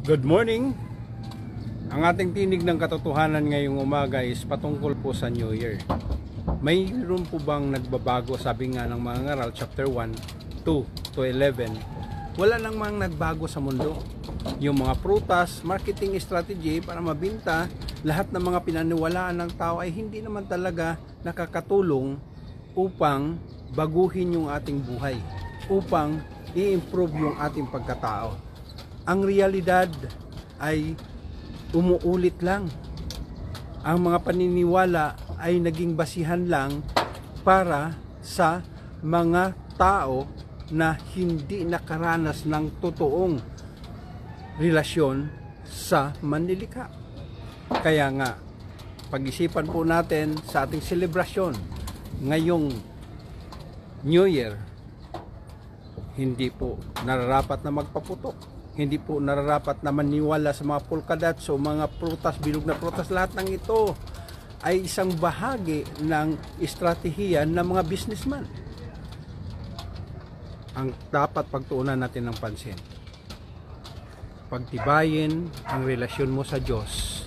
Good morning! Ang ating tinig ng katotohanan ngayong umaga is patungkol po sa New Year. Mayroon po bang nagbabago? Sabi nga ng mga ngaral, chapter 1, 2 to 11, wala nang mga nagbago sa mundo. Yung mga prutas, marketing strategy para mabinta, lahat ng mga pinaniwalaan ng tao ay hindi naman talaga nakakatulong upang baguhin yung ating buhay, upang i-improve yung ating pagkatao. Ang realidad ay umuulit lang. Ang mga paniniwala ay naging basihan lang para sa mga tao na hindi nakaranas ng totoong relasyon sa manlilikha. Kaya nga, pag-isipan po natin sa ating selebrasyon ngayong New Year, hindi po nararapat na magpaputok. Hindi po nararapat na maniwala sa mga polka dots o mga prutas, bilog na prutas. Lahat ng ito ay isang bahagi ng estratehiya ng mga businessman. Ang dapat pagtuunan natin ng pansin, pagtibayin ang relasyon mo sa Diyos,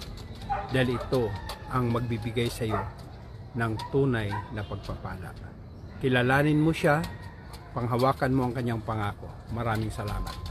dahil ito ang magbibigay sa iyo ng tunay na pagpapala. Kilalanin mo siya, panghawakan mo ang kanyang pangako. Maraming salamat.